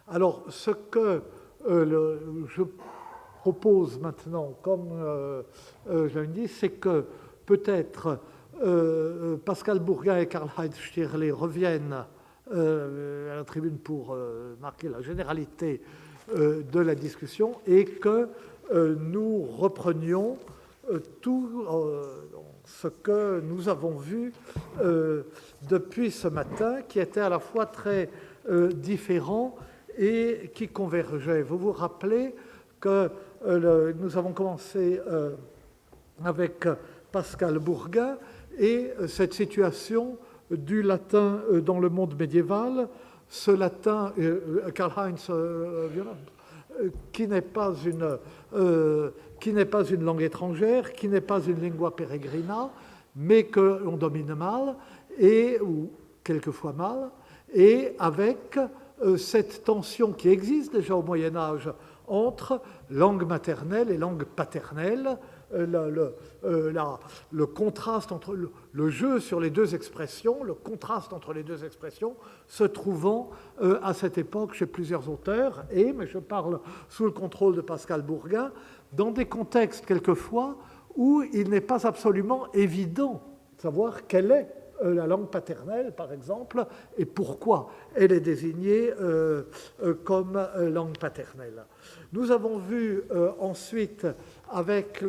Alors, ce que je propose maintenant, comme je l'ai dit, c'est que peut-être Pascal Bourgain et Karl-Heinz Stierle reviennent à la tribune pour marquer la généralité de la discussion et que nous reprenions tout ce que nous avons vu depuis ce matin, qui était à la fois très différent et qui convergeait. Vous vous rappelez que nous avons commencé avec Pascal Bourgain et cette situation du latin dans le monde médiéval, ce latin, Karl-Heinz, qui n'est pas une langue étrangère, qui n'est pas une lingua peregrina, mais que l'on domine mal, ou quelquefois mal, et avec cette tension qui existe déjà au Moyen-Âge entre langue maternelle et langue paternelle, le contraste entre le jeu sur les deux expressions, le contraste entre les deux expressions, se trouvant à cette époque chez plusieurs auteurs, mais je parle sous le contrôle de Pascal Bourgain, dans des contextes quelquefois où il n'est pas absolument évident de savoir quelle est la langue paternelle, par exemple, et pourquoi elle est désignée comme langue paternelle. Nous avons vu ensuite, avec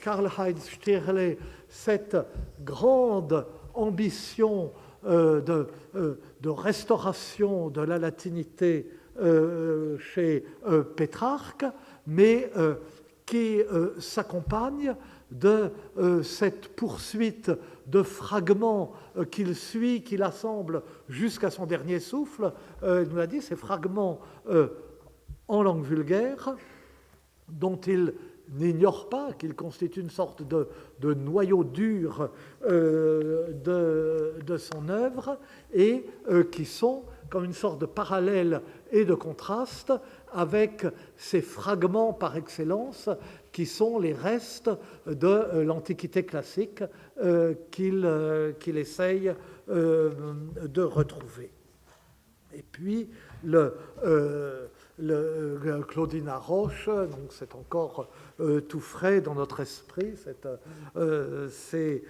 Karl-Heinz Stierle, cette grande ambition de restauration de la latinité chez Pétrarque, mais qui s'accompagne de cette poursuite de fragments qu'il suit, qu'il assemble jusqu'à son dernier souffle. Il nous a dit, ces fragments en langue vulgaire, dont il n'ignore pas qu'ils constituent une sorte de noyau dur de son œuvre, et qui sont comme une sorte de parallèle et de contraste avec ces fragments par excellence qui sont les restes de l'Antiquité classique qu'il essaye de retrouver. Et puis, Claudina Roche, donc c'est encore tout frais dans notre esprit, c'est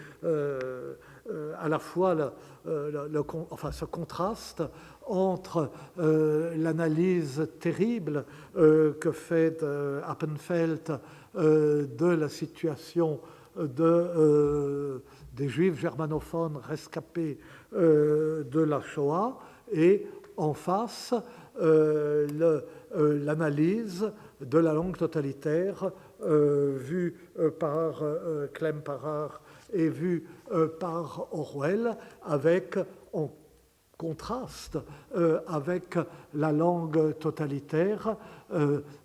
à la fois ce contraste entre l'analyse terrible que fait Appenfeld de la situation des Juifs germanophones rescapés de la Shoah, et en face l'analyse de la langue totalitaire vue par Clem Parard et vue par Orwell, avec en contraste avec la langue totalitaire,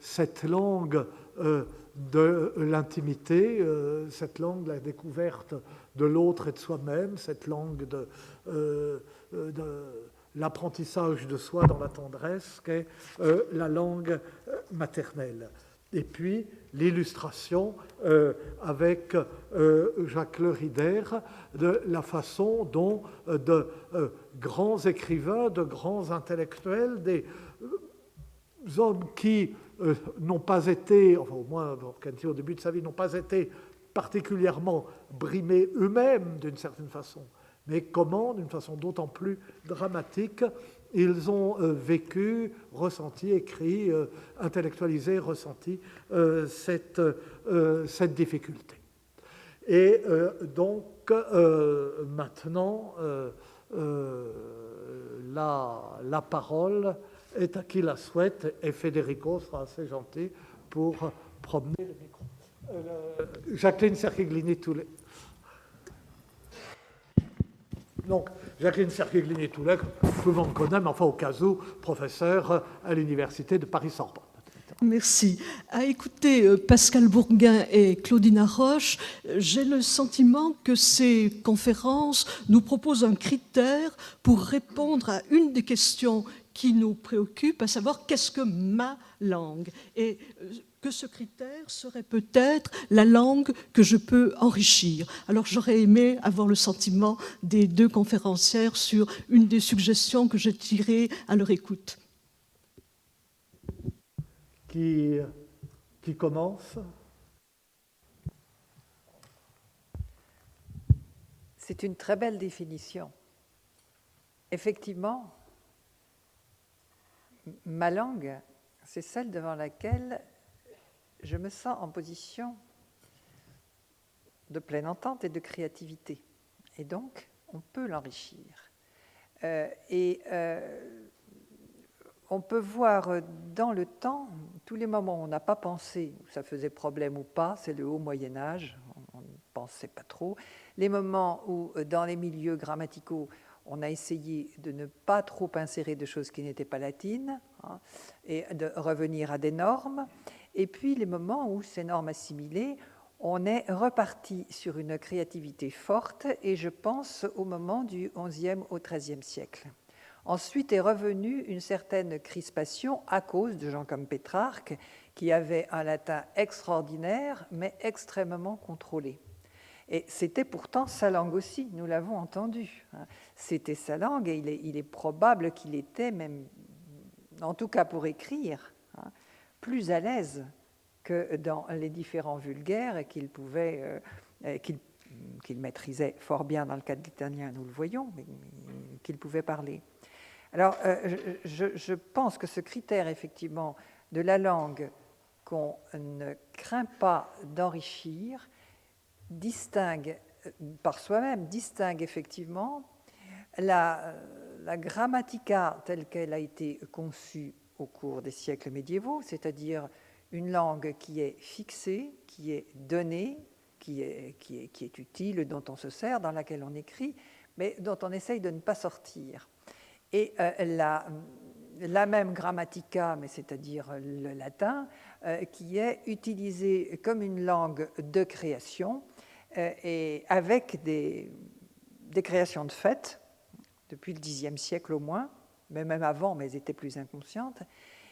cette langue de l'intimité, cette langue de la découverte de l'autre et de soi-même, cette langue de l'apprentissage de soi dans la tendresse, qu'est la langue maternelle. Et puis l'illustration avec Jacques Le Rider de la façon dont de grands écrivains, de grands intellectuels, des hommes qui n'ont pas été, enfin au moins au début de sa vie, n'ont pas été particulièrement brimés eux-mêmes d'une certaine façon, mais comment, d'une façon d'autant plus dramatique, ils ont vécu, ressenti, écrit, intellectualisé, ressenti cette difficulté. Et donc, maintenant, la parole est à qui la souhaite, et Federico sera assez gentil pour promener le micro. Jacqueline Cerchiglini-Toulet. Donc, Jacqueline Cerchiglini-Toulet, tout le monde connaît, mais enfin au cas où, professeure à l'université de Paris-Sorbonne. Merci. À écouter Pascal Bourgain et Claudina Roche, j'ai le sentiment que ces conférences nous proposent un critère pour répondre à une des questions qui nous préoccupe, à savoir qu'est-ce que ma langue, et que ce critère serait peut-être la langue que je peux enrichir. Alors j'aurais aimé avoir le sentiment des deux conférencières sur une des suggestions que j'ai tirées à leur écoute. qui commence? C'est une très belle définition. Effectivement, ma langue, c'est celle devant laquelle je me sens en position de pleine entente et de créativité. Et donc, on peut l'enrichir. On peut voir dans le temps, tous les moments où on n'a pas pensé, où ça faisait problème ou pas, c'est le haut Moyen-Âge, on ne pensait pas trop. Les moments où, dans les milieux grammaticaux, on a essayé de ne pas trop insérer de choses qui n'étaient pas latines, hein, et de revenir à des normes. Et puis les moments où ces normes assimilées, on est reparti sur une créativité forte, et je pense au moment du XIe au XIIIe siècle. Ensuite est revenue une certaine crispation à cause de gens comme Pétrarque, qui avait un latin extraordinaire, mais extrêmement contrôlé. Et c'était pourtant sa langue aussi, nous l'avons entendu. C'était sa langue, et il est probable qu'il était même, en tout cas pour écrire, plus à l'aise que dans les différents vulgaires qu'il maîtrisait fort bien dans le cas de l'italien, nous le voyons, mais qu'il pouvait parler. Alors, je pense que ce critère, effectivement, de la langue qu'on ne craint pas d'enrichir, distingue par soi-même, distingue effectivement la grammatica telle qu'elle a été conçue au cours des siècles médiévaux, c'est-à-dire une langue qui est fixée, qui est donnée, qui est utile, dont on se sert, dans laquelle on écrit, mais dont on essaye de ne pas sortir. Et la même grammatica, mais c'est-à-dire le latin, qui est utilisée comme une langue de création, et avec des créations de fait, depuis le Xe siècle au moins, mais même avant, mais elles étaient plus inconscientes,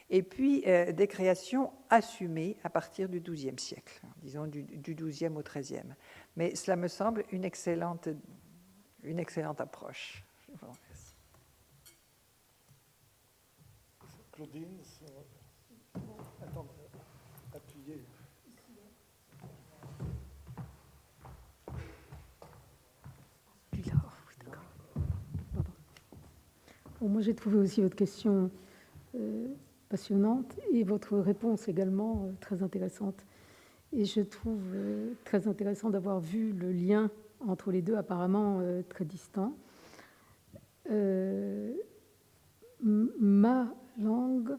et puis des créations assumées à partir du XIIe siècle, disons du XIIe au XIIIe. Mais cela me semble une excellente approche. Je vous remercie. Claudine, attends, appuyez. Bon, moi, j'ai trouvé aussi votre question passionnante et votre réponse également très intéressante. Et je trouve très intéressant d'avoir vu le lien entre les deux, apparemment très distant. Ma langue,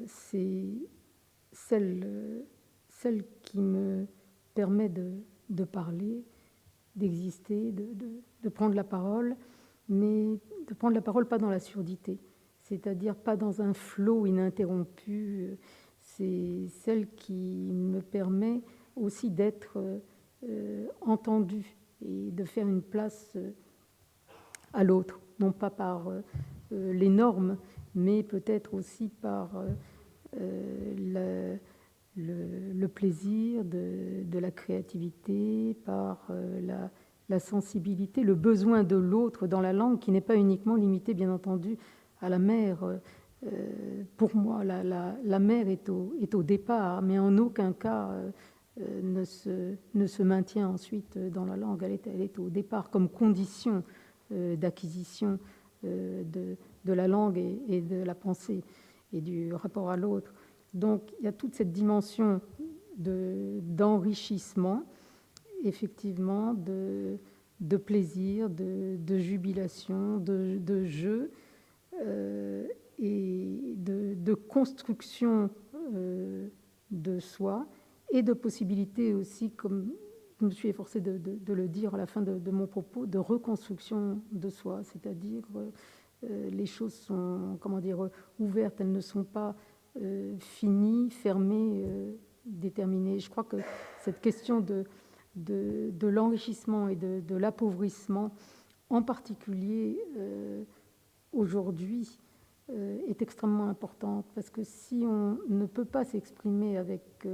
c'est celle qui me permet de parler, d'exister, de prendre la parole, mais de prendre la parole pas dans la surdité, c'est-à-dire pas dans un flot ininterrompu. C'est celle qui me permet aussi d'être entendue et de faire une place à l'autre, non pas par les normes, mais peut-être aussi par le plaisir de la créativité, par la sensibilité, le besoin de l'autre dans la langue, qui n'est pas uniquement limité, bien entendu, à la mère. Pour moi, la mère est au départ, mais en aucun cas ne se maintient ensuite dans la langue. Elle est au départ comme condition d'acquisition de la langue et de la pensée et du rapport à l'autre. Donc, il y a toute cette dimension d'enrichissement, effectivement, de plaisir, de jubilation, de jeu, et de construction de soi, et de possibilité aussi, comme je me suis efforcée de le dire à la fin de mon propos, de reconstruction de soi, c'est-à-dire les choses sont, ouvertes, elles ne sont pas finies, fermées, déterminées. Je crois que cette question de l'enrichissement et de l'appauvrissement, en particulier aujourd'hui, est extrêmement importante, parce que si on ne peut pas s'exprimer avec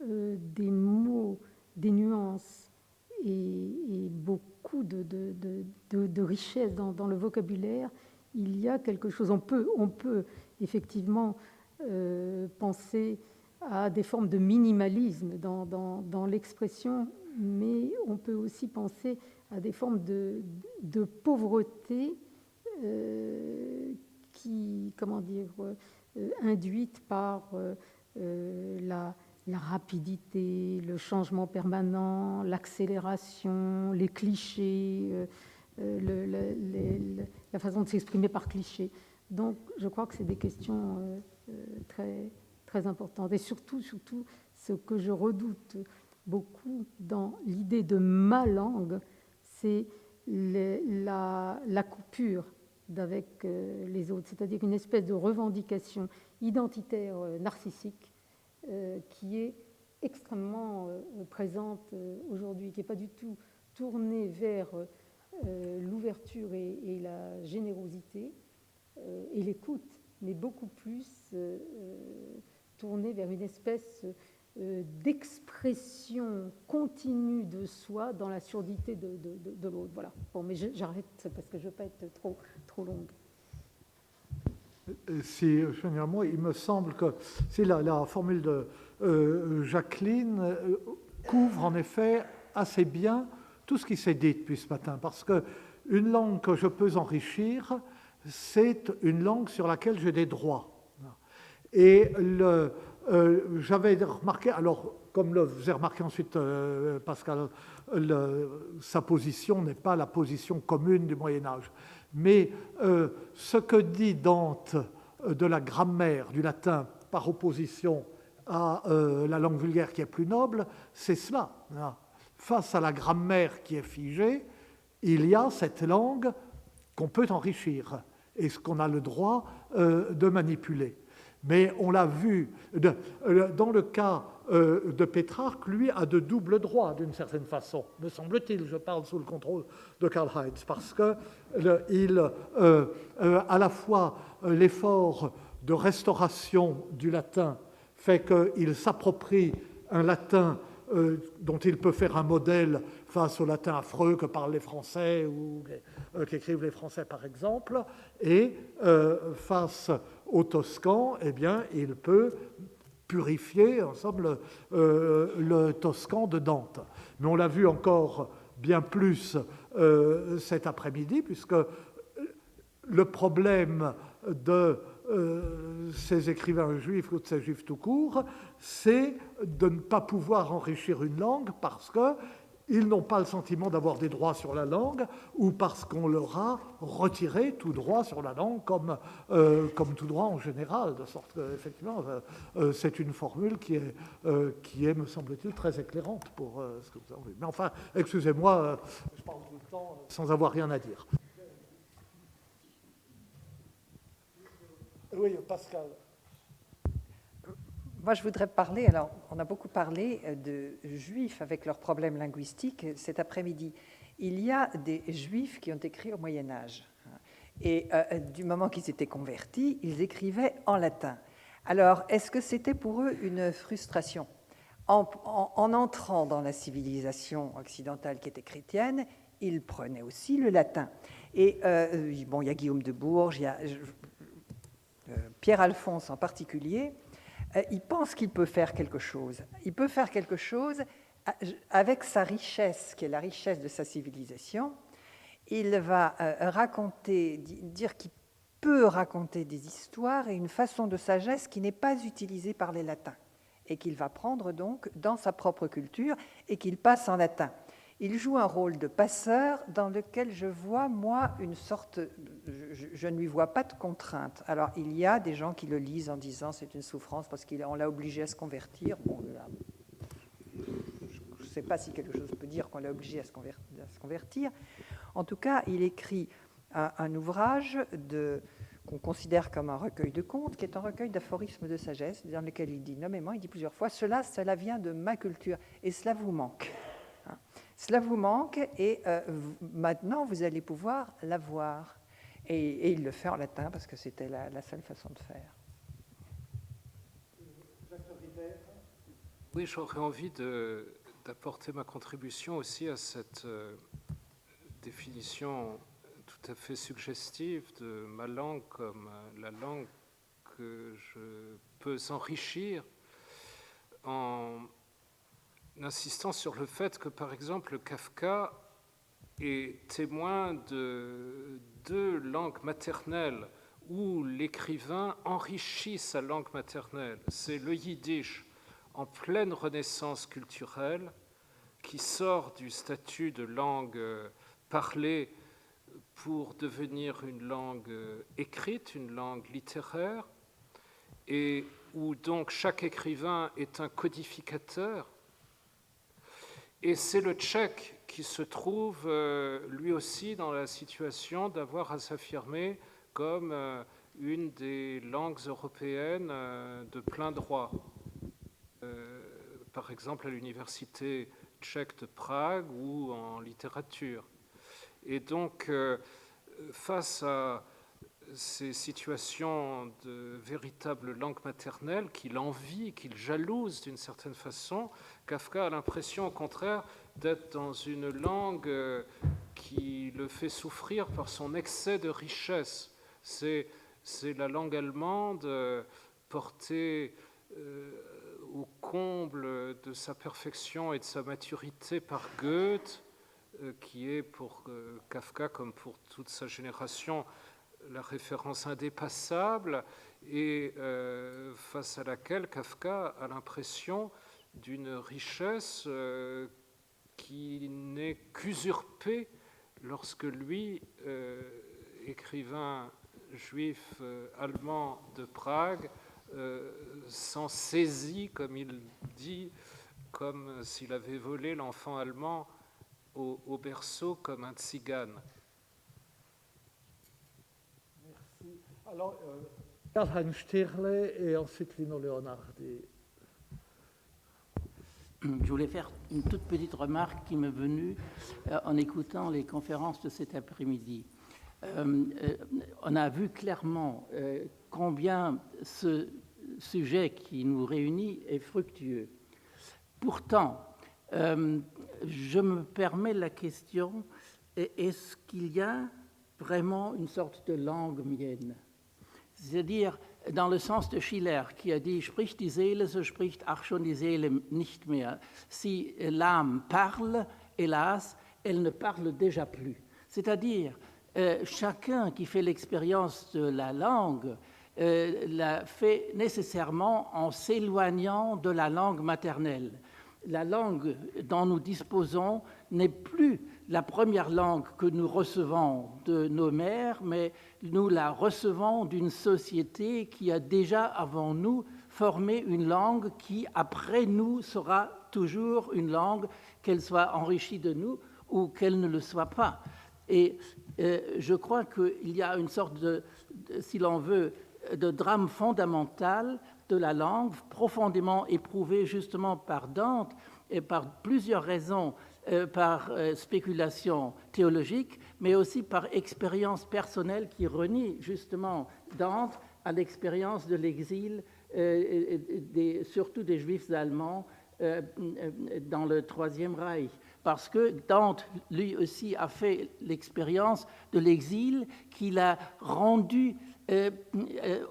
des mots, des nuances et beaucoup de richesse dans le vocabulaire, il y a quelque chose. On peut effectivement penser à des formes de minimalisme dans l'expression, mais on peut aussi penser à des formes de pauvreté qui, comment dire, induites par la rapidité, le changement permanent, l'accélération, les clichés, la façon de s'exprimer par cliché. Donc, je crois que c'est des questions très, très importantes. Et surtout, ce que je redoute beaucoup dans l'idée de ma langue, c'est la coupure d'avec les autres, c'est-à-dire une espèce de revendication identitaire narcissique qui est extrêmement présente aujourd'hui, qui n'est pas du tout tournée vers l'ouverture et la générosité et l'écoute, mais beaucoup plus tournée vers une espèce d'expression continue de soi dans la surdité de l'autre. Voilà. Bon, mais j'arrête parce que je ne veux pas être trop longue. Si, généralement, il me semble que si la formule de Jacqueline couvre en effet assez bien tout ce qui s'est dit depuis ce matin, parce qu'une langue que je peux enrichir, c'est une langue sur laquelle j'ai des droits. Et j'avais remarqué, alors comme le faisait remarquer ensuite Pascal, sa position n'est pas la position commune du Moyen-Âge. Mais ce que dit Dante de la grammaire du latin par opposition à la langue vulgaire qui est plus noble, c'est cela. Face à la grammaire qui est figée, il y a cette langue qu'on peut enrichir et ce qu'on a le droit de manipuler. Mais on l'a vu, dans le cas de Pétrarque, lui a de doubles droits d'une certaine façon, me semble-t-il, je parle sous le contrôle de Karl-Heinz, parce que à la fois l'effort de restauration du latin fait qu'il s'approprie un latin dont il peut faire un modèle face au latin affreux que parlent les Français ou qu'écrivent les Français par exemple, et face au toscan, eh bien, il peut purifier ensemble le toscan de Dante. Mais on l'a vu encore bien plus cet après-midi, puisque le problème de ces écrivains juifs ou de ces juifs tout court, c'est de ne pas pouvoir enrichir une langue parce qu'ils n'ont pas le sentiment d'avoir des droits sur la langue ou parce qu'on leur a retiré tout droit sur la langue comme tout droit en général, de sorte qu'effectivement c'est une formule qui est, me semble-t-il, très éclairante pour ce que vous avez vu. Mais enfin, excusez-moi, je parle tout le temps sans avoir rien à dire. Oui, Pascal. Moi, je voudrais parler, alors on a beaucoup parlé de juifs avec leurs problèmes linguistiques cet après-midi. Il y a des juifs qui ont écrit au Moyen-Âge. Et du moment qu'ils étaient convertis, ils écrivaient en latin. Alors, est-ce que c'était pour eux une frustration ? En entrant dans la civilisation occidentale qui était chrétienne, ils prenaient aussi le latin. Et bon, il y a Guillaume de Bourges, il y a Pierre-Alphonse en particulier, il pense qu'il peut faire quelque chose. Il peut faire quelque chose avec sa richesse, qui est la richesse de sa civilisation. Il va dire qu'il peut raconter des histoires et une façon de sagesse qui n'est pas utilisée par les latins et qu'il va prendre donc dans sa propre culture et qu'il passe en latin. Il joue un rôle de passeur dans lequel je vois, moi, une sorte... Je ne lui vois pas de contrainte. Alors, il y a des gens qui le lisent en disant c'est une souffrance parce qu'on l'a obligé à se convertir. Bon, là, je ne sais pas si quelque chose peut dire qu'on l'a obligé à se convertir. En tout cas, il écrit un ouvrage qu'on considère comme un recueil de contes, qui est un recueil d'aphorismes de sagesse, dans lequel il dit nommément, il dit plusieurs fois, cela vient de ma culture, et cela vous manque. Cela vous manque et maintenant vous allez pouvoir l'avoir. Et il le fait en latin parce que c'était la seule façon de faire. Oui, j'aurais envie d'apporter ma contribution aussi à cette définition tout à fait suggestive de ma langue comme la langue que je peux enrichir en insistant sur le fait que, par exemple, Kafka est témoin de deux langues maternelles où l'écrivain enrichit sa langue maternelle. C'est le yiddish en pleine renaissance culturelle qui sort du statut de langue parlée pour devenir une langue écrite, une langue littéraire, et où donc chaque écrivain est un codificateur. Et c'est le tchèque qui se trouve lui aussi dans la situation d'avoir à s'affirmer comme une des langues européennes de plein droit. Par exemple à l'université tchèque de Prague ou en littérature. Et donc, face à ces situations de véritable langue maternelle qu'il envie, qu'il jalouse d'une certaine façon, Kafka a l'impression au contraire d'être dans une langue qui le fait souffrir par son excès de richesse. C'est la langue allemande portée au comble de sa perfection et de sa maturité par Goethe, qui est pour Kafka, comme pour toute sa génération, la référence indépassable, et face à laquelle Kafka a l'impression d'une richesse qui n'est qu'usurpée lorsque lui, écrivain juif allemand de Prague, s'en saisit, comme il dit, comme s'il avait volé l'enfant allemand au berceau comme un tzigane. Merci. Alors, Karl-Heinz Stierle et ensuite Lino Leonardi. Je voulais faire une toute petite remarque qui m'est venue en écoutant les conférences de cet après-midi. On a vu clairement combien ce sujet qui nous réunit est fructueux. Pourtant, je me permets la question, est-ce qu'il y a vraiment une sorte de langue mienne? C'est-à-dire, dans le sens de Schiller, qui a dit « Spricht die Seele, so spricht auch schon die Seele nicht mehr ». Si l'âme parle, hélas, elle ne parle déjà plus. C'est-à-dire, chacun qui fait l'expérience de la langue la fait nécessairement en s'éloignant de la langue maternelle. La langue dont nous disposons n'est plus la première langue que nous recevons de nos mères, mais nous la recevons d'une société qui a déjà avant nous formé une langue qui, après nous, sera toujours une langue, qu'elle soit enrichie de nous ou qu'elle ne le soit pas. Et je crois qu'il y a une sorte de, si l'on veut, de drame fondamental de la langue, profondément éprouvé justement par Dante et par plusieurs raisons, par spéculation théologique, mais aussi par expérience personnelle qui renie justement Dante à l'expérience de l'exil, surtout des Juifs allemands dans le Troisième Reich. Parce que Dante, lui aussi, a fait l'expérience de l'exil qu'il a rendu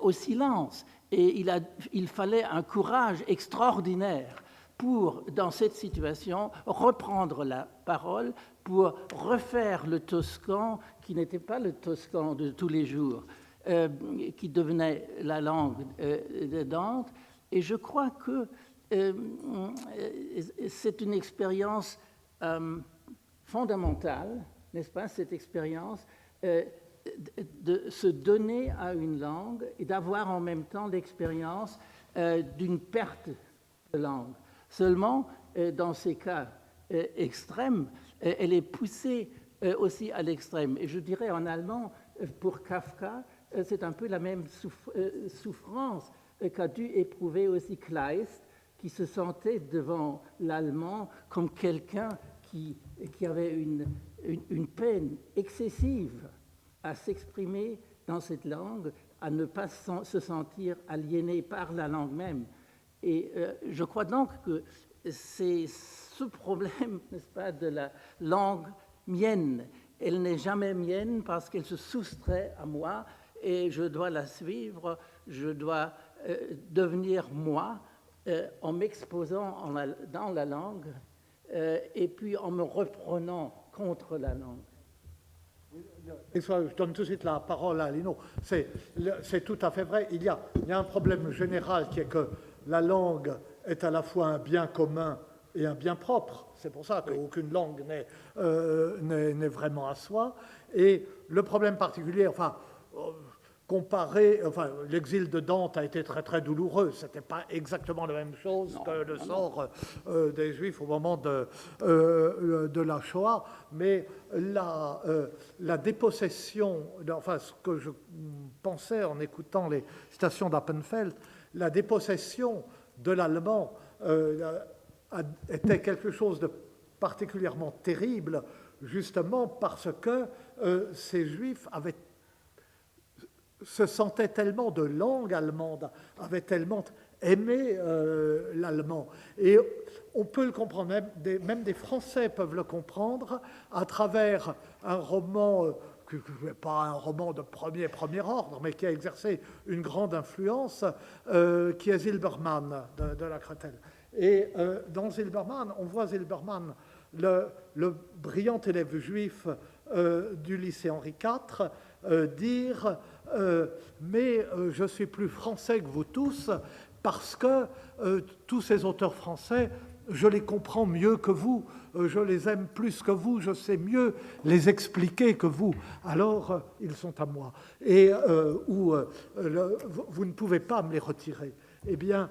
au silence. Et il fallait un courage extraordinaire pour, dans cette situation, reprendre la parole, pour refaire le toscan, qui n'était pas le toscan de tous les jours, qui devenait la langue de Dante. Et je crois que c'est une expérience fondamentale, n'est-ce pas, cette expérience de se donner à une langue et d'avoir en même temps l'expérience d'une perte de langue. Seulement, dans ces cas extrêmes, elle est poussée aussi à l'extrême. Et je dirais en allemand, pour Kafka, c'est un peu la même souffrance qu'a dû éprouver aussi Kleist, qui se sentait devant l'allemand comme quelqu'un qui avait une peine excessive à s'exprimer dans cette langue, à ne pas se sentir aliéné par la langue même. Et je crois donc que c'est ce problème, n'est-ce pas, de la langue mienne. Elle n'est jamais mienne parce qu'elle se soustrait à moi et je dois la suivre je dois devenir moi en m'exposant dans la langue et puis en me reprenant contre la langue. Je donne tout de suite la parole à Lino. C'est tout à fait vrai. Il y a un problème général qui est que la langue est à la fois un bien commun et un bien propre. C'est pour ça qu'aucune langue n'est vraiment à soi. Et le problème particulier, l'exil de Dante a été très très douloureux. C'était pas exactement la même chose que le sort des Juifs au moment de la Shoah, mais la dépossession, ce que je pensais en écoutant les citations d'Appenfeld, la dépossession de l'allemand était quelque chose de particulièrement terrible, justement parce que ces Juifs se sentaient tellement de langue allemande, avaient tellement aimé l'allemand. Et on peut le comprendre, même des Français peuvent le comprendre, à travers un roman, qui n'est pas un roman de premier ordre, mais qui a exercé une grande influence, qui est Zilberman de la Crételle. Et dans Zilberman, on voit Zilberman, le brillant élève juif du lycée Henri IV, dire mais je suis plus français que vous tous parce que tous ces auteurs français, je les comprends mieux que vous, je les aime plus que vous, je sais mieux les expliquer que vous, alors ils sont à moi. Et vous ne pouvez pas me les retirer. Eh bien,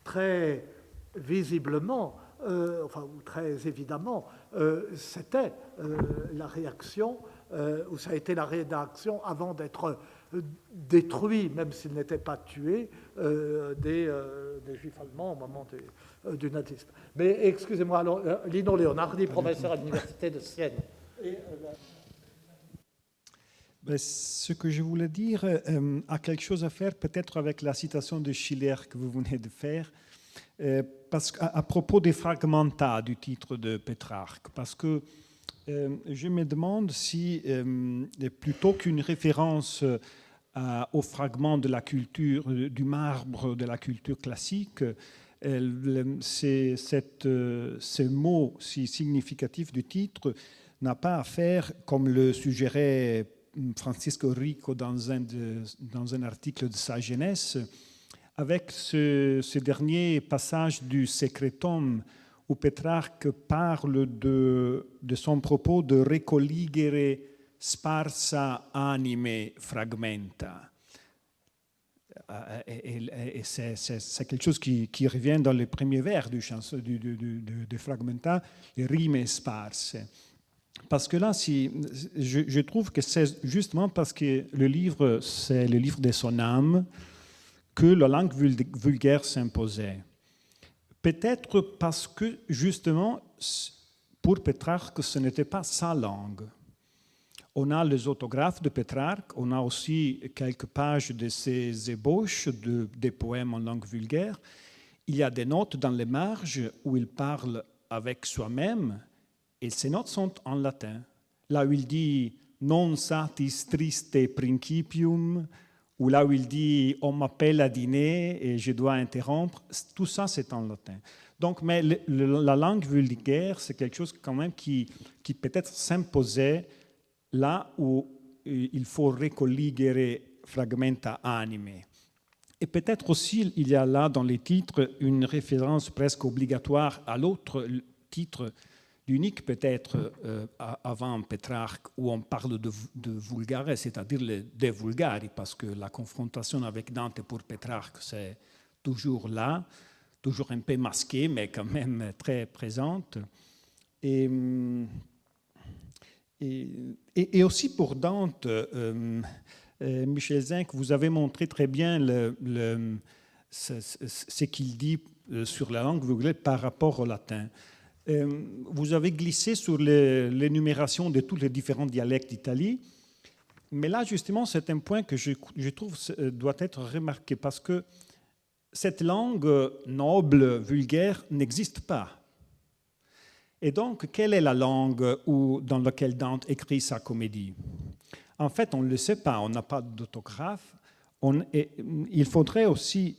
très visiblement, ou très évidemment, c'était la réaction, ou ça a été la réaction avant d'être détruit, même s'il n'était pas tué, des Juifs allemands au moment du nazisme. Mais excusez-moi, alors, Lino Leonardi, professeur à l'Université de Sienne. Ce que je voulais dire a quelque chose à faire peut-être avec la citation de Schiller que vous venez de faire, parce qu'à propos des fragmenta du titre de Pétrarque, parce que je me demande si, plutôt qu'une référence aux fragments de la culture, du marbre de la culture classique, ce mot si significatif du titre n'a pas à faire, comme le suggérait Francisco Rico dans un article de sa jeunesse, avec ce dernier passage du Secretum, où Pétrarque parle de son propos de recolligere sparsa anime fragmenta. Et c'est quelque chose qui revient dans les premiers vers du fragmenta, les rime sparse. Parce que là, je trouve que c'est justement parce que le livre, c'est le livre de son âme, que la langue vulgaire s'imposait. Peut-être parce que, justement, pour Pétrarque, ce n'était pas sa langue. On a les autographes de Pétrarque, on a aussi quelques pages de ses ébauches des poèmes en langue vulgaire. Il y a des notes dans les marges où il parle avec soi-même, et ces notes sont en latin. Là où il dit « non satis triste principium », ou là où il dit « on m'appelle à dîner et je dois interrompre », tout ça c'est en latin. Donc, mais la langue vulgaire, c'est quelque chose quand même qui peut-être s'imposait là où il faut recolligere fragmenta anime. Et peut-être aussi, il y a là dans les titres une référence presque obligatoire à l'autre titre, l'unique peut-être avant Pétrarque, où on parle de vulgare, c'est-à-dire le de vulgari, parce que la confrontation avec Dante pour Pétrarque, c'est toujours là, toujours un peu masquée, mais quand même très présente. Et aussi pour Dante, Michel Zinc, vous avez montré très bien ce qu'il dit sur la langue vulgaire par rapport au latin. Vous avez glissé sur l'énumération de tous les différents dialectes d'Italie, mais là, justement, c'est un point que je trouve doit être remarqué, parce que cette langue noble, vulgaire, n'existe pas. Et donc, quelle est la langue dans laquelle Dante écrit sa comédie? En fait, on ne le sait pas, on n'a pas d'autographe, il faudrait aussi,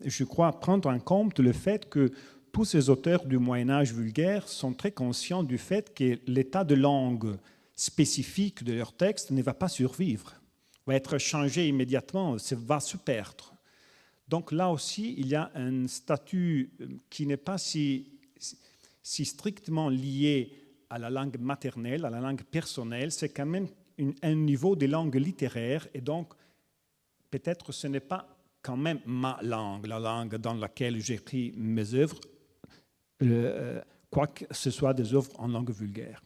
je crois, prendre en compte le fait que tous ces auteurs du Moyen-Âge vulgaire sont très conscients du fait que l'état de langue spécifique de leur texte ne va pas survivre, va être changé immédiatement, va se perdre. Donc là aussi, il y a un statut qui n'est pas si strictement lié à la langue maternelle, à la langue personnelle, c'est quand même un niveau de langue littéraire, et donc peut-être ce n'est pas quand même ma langue, la langue dans laquelle j'écris mes œuvres, quoique ce soit des œuvres en langue vulgaire.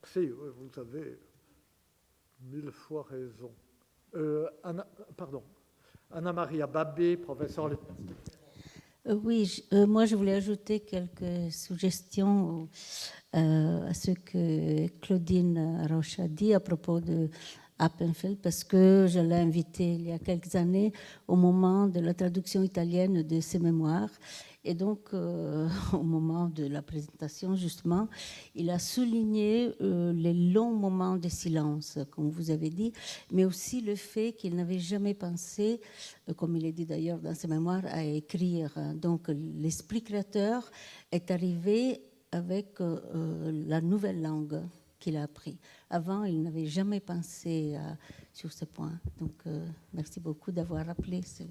Si, vous avez 1000 fois raison. Anna Maria Babé, professeure. Oui, moi je voulais ajouter quelques suggestions à ce que Claudine Roche a dit à propos de Appenfeld, parce que je l'ai invité il y a quelques années au moment de la traduction italienne de ses mémoires. Et donc, au moment de la présentation, justement, il a souligné les longs moments de silence, comme vous avez dit, mais aussi le fait qu'il n'avait jamais pensé, comme il est dit d'ailleurs dans ses mémoires, à écrire. Donc, l'esprit créateur est arrivé avec la nouvelle langue qu'il a appris. Avant, il n'avait jamais pensé sur ce point. Donc, merci beaucoup d'avoir rappelé ce...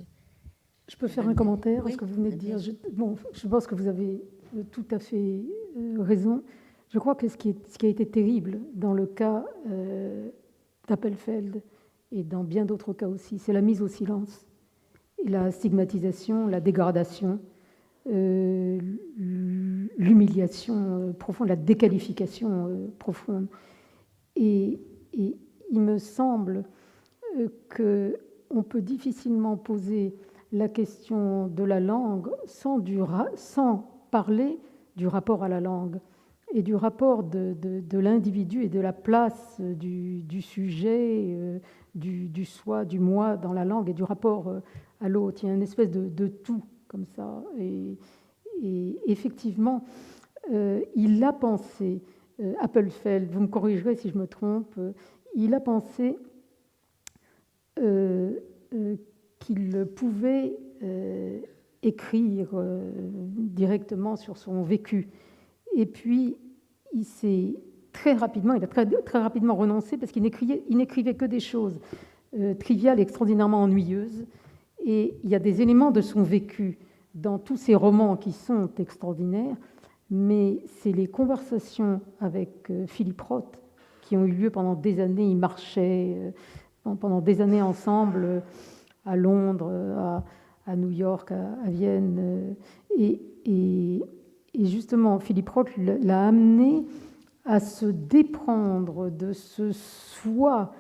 Je peux faire un commentaire à Oui, ce que vous venez de dire. Je pense que vous avez tout à fait raison. Je crois que ce qui a été terrible dans le cas d'Appelfeld et dans bien d'autres cas aussi, c'est la mise au silence et la stigmatisation, la dégradation, l'humiliation profonde, la déqualification profonde. Et il me semble qu'on peut difficilement poser la question de la langue sans parler du rapport à la langue et du rapport de l'individu et de la place du sujet, du soi, du moi dans la langue et du rapport à l'autre. Il y a une espèce de tout comme ça. Et effectivement, il a pensé, Appenfeld, vous me corrigerez si je me trompe, il a pensé qu'il pouvait écrire directement sur son vécu. Et puis, il a très rapidement renoncé parce qu'il n'écrivait que des choses triviales et extraordinairement ennuyeuses. Et il y a des éléments de son vécu dans tous ces romans qui sont extraordinaires, mais c'est les conversations avec Philippe Roth qui ont eu lieu pendant des années. Ils marchaient pendant des années ensemble à Londres, à New York, à Vienne. Et justement, Philippe Roth l'a amené à se déprendre de ce soi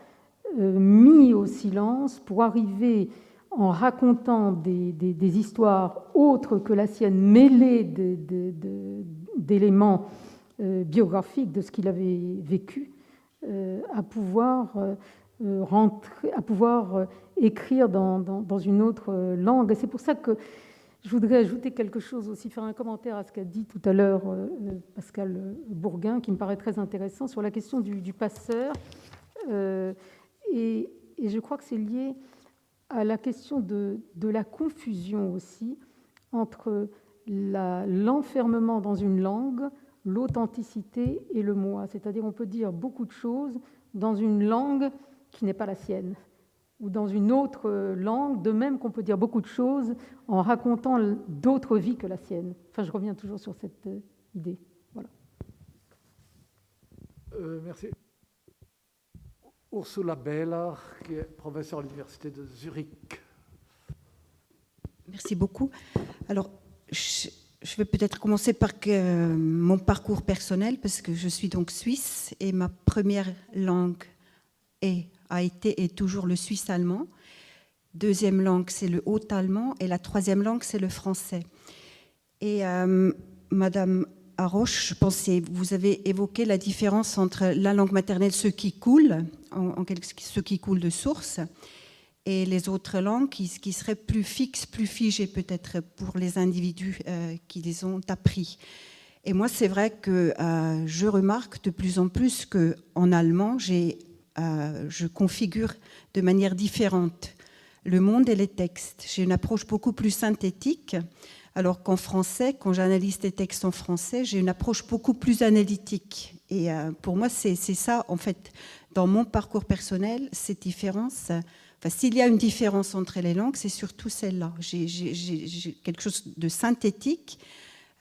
mis au silence pour arriver, en racontant des histoires autres que la sienne, mêlées d'éléments biographiques de ce qu'il avait vécu, à pouvoir écrire dans une autre langue. Et c'est pour ça que je voudrais ajouter quelque chose aussi, faire un commentaire à ce qu'a dit tout à l'heure Pascal Bourgain, qui me paraît très intéressant, sur la question du passeur. Et je crois que c'est lié à la question de la confusion aussi entre l'enfermement dans une langue, l'authenticité et le moi. C'est-à-dire on peut dire beaucoup de choses dans une langue qui n'est pas la sienne, ou dans une autre langue, de même qu'on peut dire beaucoup de choses en racontant d'autres vies que la sienne. Enfin, je reviens toujours sur cette idée. Voilà. Merci. Ursula Behler, qui est professeure à l'Université de Zurich. Merci beaucoup. Alors, je vais peut-être commencer par mon parcours personnel, parce que je suis donc suisse et ma première langue a été et toujours le suisse-allemand. Deuxième langue, c'est le haut-allemand. Et la troisième langue, c'est le français. Et Madame Haroche, je pensais, vous avez évoqué la différence entre la langue maternelle, ce qui coule, ce qui coule de source, et les autres langues qui seraient plus fixes, plus figées peut-être pour les individus qui les ont appris. Et moi, c'est vrai que je remarque de plus en plus qu'en allemand, je configure de manière différente le monde et les textes. J'ai une approche beaucoup plus synthétique, alors qu'en français, quand j'analyse les textes en français, j'ai une approche beaucoup plus analytique. Et pour moi, c'est ça, en fait, dans mon parcours personnel, cette différence. Enfin, s'il y a une différence entre les langues, c'est surtout celle-là. J'ai quelque chose de synthétique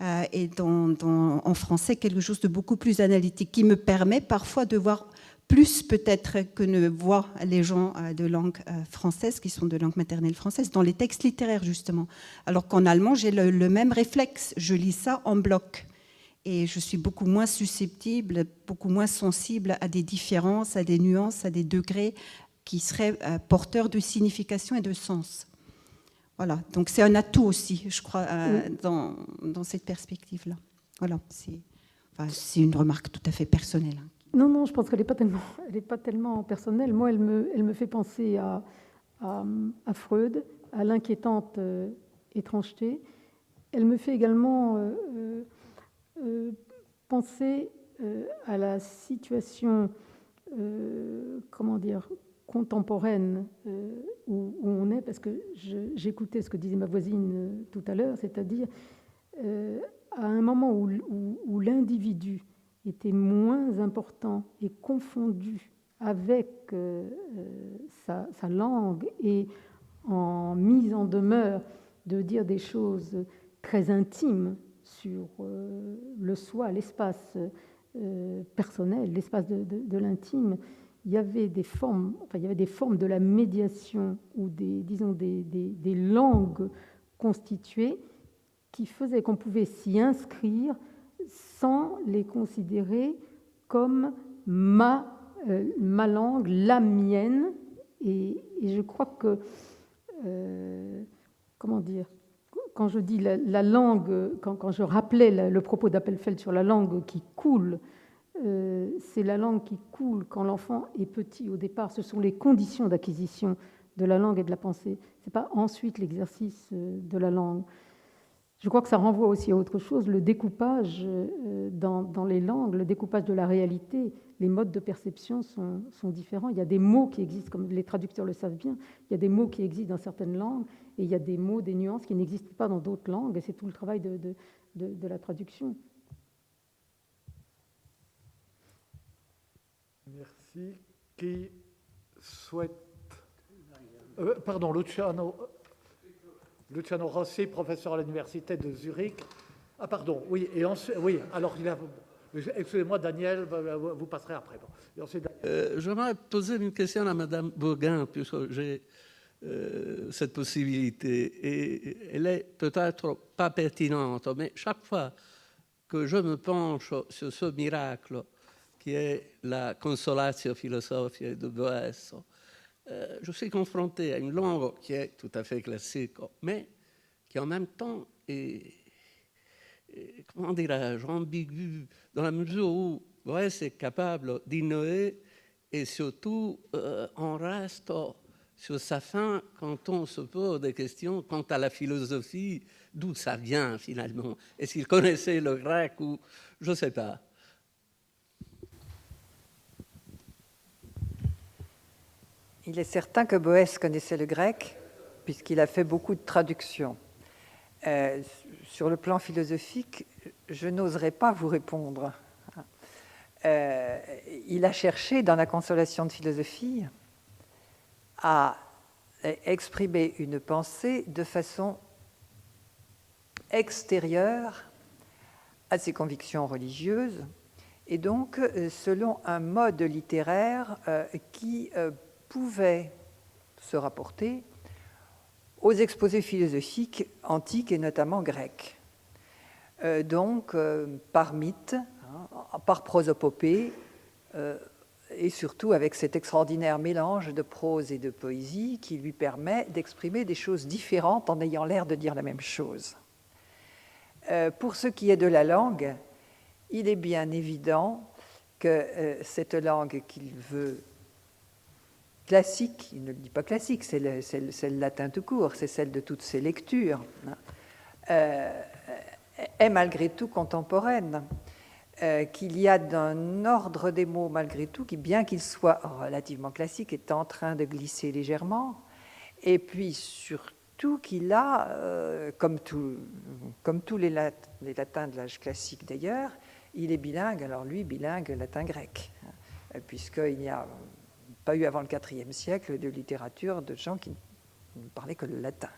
et en français, quelque chose de beaucoup plus analytique qui me permet parfois de voir plus peut-être que ne voient les gens de langue française, qui sont de langue maternelle française, dans les textes littéraires, justement. Alors qu'en allemand, j'ai le même réflexe. Je lis ça en bloc. Et je suis beaucoup moins susceptible, beaucoup moins sensible à des différences, à des nuances, à des degrés qui seraient porteurs de signification et de sens. Voilà. Donc c'est un atout aussi, je crois, dans cette perspective-là. Voilà. C'est une remarque tout à fait personnelle. Non, je pense qu'elle n'est pas tellement personnelle. Moi, elle me fait penser à Freud, à l'inquiétante étrangeté. Elle me fait également penser à la situation, contemporaine où on est, parce que j'écoutais ce que disait ma voisine tout à l'heure, c'est-à-dire à un moment où l'individu était moins important et confondu avec sa langue et en mise en demeure de dire des choses très intimes sur le soi, l'espace personnel, l'espace de l'intime. Il y avait des formes de la médiation ou des langues constituées qui faisaient qu'on pouvait s'y inscrire sans les considérer comme ma langue, la mienne. Et je crois que, quand je dis la langue, quand je rappelais le propos d'Appelfeld sur la langue qui coule, c'est la langue qui coule quand l'enfant est petit au départ. Ce sont les conditions d'acquisition de la langue et de la pensée. Ce n'est pas ensuite l'exercice de la langue. Je crois que ça renvoie aussi à autre chose, le découpage dans les langues, le découpage de la réalité. Les modes de perception sont différents. Il y a des mots qui existent, comme les traducteurs le savent bien, il y a des mots qui existent dans certaines langues, et il y a des mots, des nuances qui n'existent pas dans d'autres langues, et c'est tout le travail de la traduction. Merci. Qui souhaite... pardon, Luciano Rossi, professeur à l'université de Zurich. Ah pardon, oui, et ensuite, oui, alors excusez-moi Daniel, vous passerez après. Bon. J'aimerais poser une question à Madame Bourgain, puisque j'ai cette possibilité, et elle est peut-être pas pertinente, mais chaque fois que je me penche sur ce miracle qui est la Consolatio Philosophiae de Boès, je suis confronté à une langue qui est tout à fait classique, mais qui en même temps est, comment dirais-je, ambiguë, dans la mesure où Boès est capable d'innover et surtout on reste sur sa fin quand on se pose des questions quant à la philosophie, d'où ça vient finalement. Est-ce qu'il connaissait le grec ou je ne sais pas. Il est certain que Boès connaissait le grec, puisqu'il a fait beaucoup de traductions. Sur le plan philosophique, je n'oserais pas vous répondre. Il a cherché, dans la Consolation de philosophie, à exprimer une pensée de façon extérieure à ses convictions religieuses, et donc selon un mode littéraire qui pouvait se rapporter aux exposés philosophiques antiques et notamment grecs. Donc par mythe, par prosopopée, et surtout avec cet extraordinaire mélange de prose et de poésie qui lui permet d'exprimer des choses différentes en ayant l'air de dire la même chose. Pour ce qui est de la langue, il est bien évident que cette langue qu'il veut classique, il ne le dit pas classique, c'est le latin tout court, c'est celle de toutes ses lectures, est malgré tout contemporaine, qu'il y a d'un ordre des mots malgré tout qui, bien qu'il soit relativement classique, est en train de glisser légèrement, et puis surtout qu'il a, comme tous les latins de l'âge classique d'ailleurs, il est bilingue, alors lui bilingue latin-grec, puisqu'il n'y a pas eu avant le IVe siècle de littérature de gens qui ne parlaient que le latin,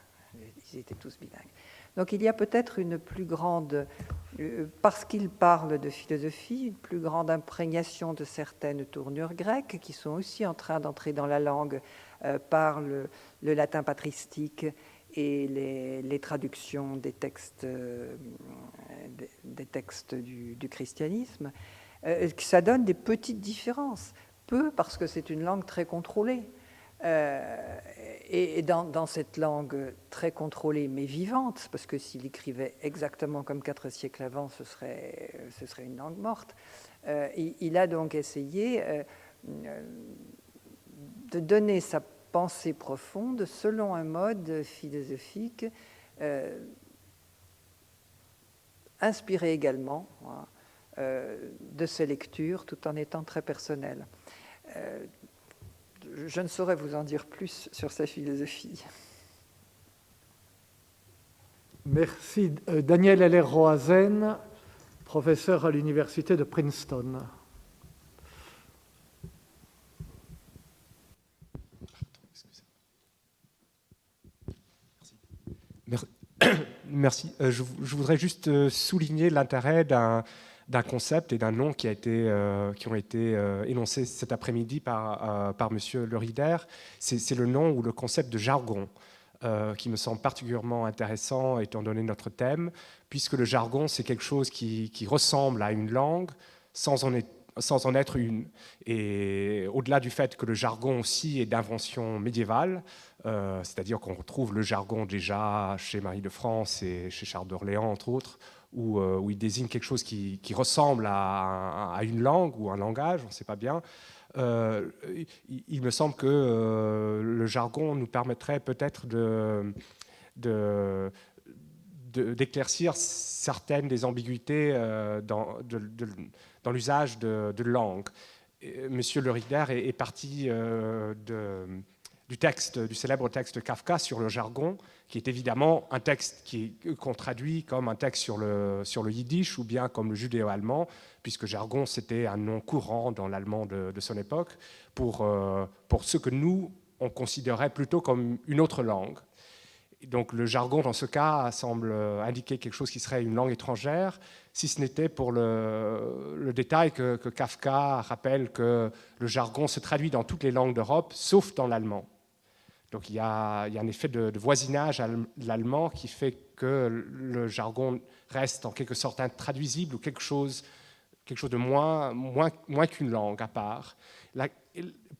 ils étaient tous bilingues. Donc il y a peut-être une plus grande, parce qu'il parle de philosophie, une plus grande imprégnation de certaines tournures grecques qui sont aussi en train d'entrer dans la langue par le latin patristique et les traductions des textes du christianisme. Ça donne des petites différences, peu parce que c'est une langue très contrôlée. Et dans cette langue très contrôlée mais vivante, parce que s'il écrivait exactement comme 4 siècles avant, ce serait une langue morte, il a donc essayé de donner sa pensée profonde selon un mode philosophique inspiré également de ses lectures, tout en étant très personnel. Je ne saurais vous en dire plus sur sa philosophie. Merci. Daniel Heller-Rohazen, professeur à l'université de Princeton. Merci. Je voudrais juste souligner l'intérêt d'un concept et d'un nom qui ont été énoncés cet après-midi par Monsieur Le Rider. C'est le nom ou le concept de jargon qui me semble particulièrement intéressant étant donné notre thème, puisque le jargon, c'est quelque chose qui ressemble à une langue sans en être une. Et au-delà du fait que le jargon aussi est d'invention médiévale, c'est-à-dire qu'on retrouve le jargon déjà chez Marie de France et chez Charles d'Orléans, entre autres, où il désigne quelque chose qui ressemble à une langue ou un langage, on ne sait pas bien. Il me semble que le jargon nous permettrait peut-être d'éclaircir certaines des ambiguïtés dans l'usage de langue. Monsieur Le Rider est parti du célèbre texte de Kafka sur le jargon, qui est évidemment un texte qu'on traduit comme un texte sur le yiddish ou bien comme le judéo-allemand, puisque jargon, c'était un nom courant dans l'allemand de son époque, pour ce que nous, on considérait plutôt comme une autre langue. Et donc le jargon, dans ce cas, semble indiquer quelque chose qui serait une langue étrangère, si ce n'était pour le détail que Kafka rappelle que le jargon se traduit dans toutes les langues d'Europe, sauf dans l'allemand. Donc il y a un effet de voisinage à l'allemand qui fait que le jargon reste en quelque sorte intraduisible ou quelque chose de moins qu'une langue à part.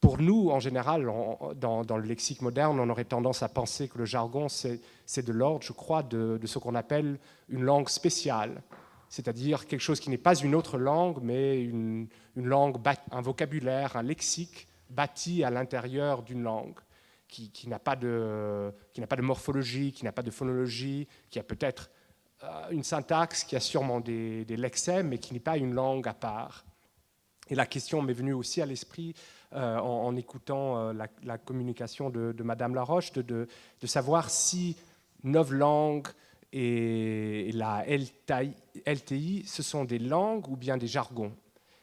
Pour nous, en général, dans le lexique moderne, on aurait tendance à penser que le jargon, c'est de l'ordre, je crois, de ce qu'on appelle une langue spéciale, c'est-à-dire quelque chose qui n'est pas une autre langue, mais une langue, un vocabulaire, un lexique bâti à l'intérieur d'une langue, qui n'a pas de morphologie, qui n'a pas de phonologie, qui a peut-être une syntaxe, qui a sûrement des lexèmes, mais qui n'est pas une langue à part. Et la question m'est venue aussi à l'esprit en écoutant la communication de Madame Laroche, de savoir si novlangue et la LTI, ce sont des langues ou bien des jargons.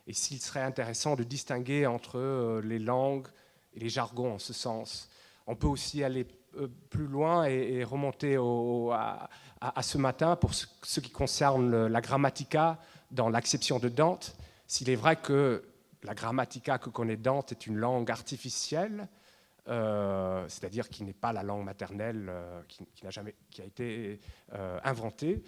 Et s'il serait intéressant de distinguer entre les langues et les jargons en ce sens. On peut aussi aller plus loin et remonter à ce matin pour ce qui concerne la grammatica dans l'acception de Dante. S'il est vrai que la grammatica que connaît Dante est une langue artificielle, c'est-à-dire qui n'est pas la langue maternelle qui a été inventée,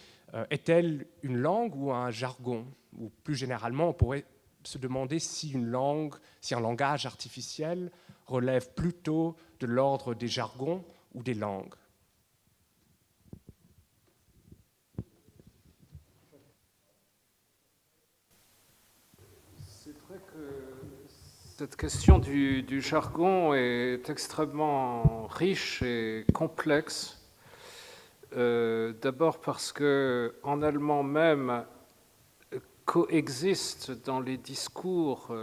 est-elle une langue ou un jargon? Ou plus généralement, on pourrait se demander si un langage artificiel relève plutôt de l'ordre des jargons ou des langues. C'est vrai que cette question du jargon est extrêmement riche et complexe. D'abord parce qu'en allemand même, coexistent dans les discours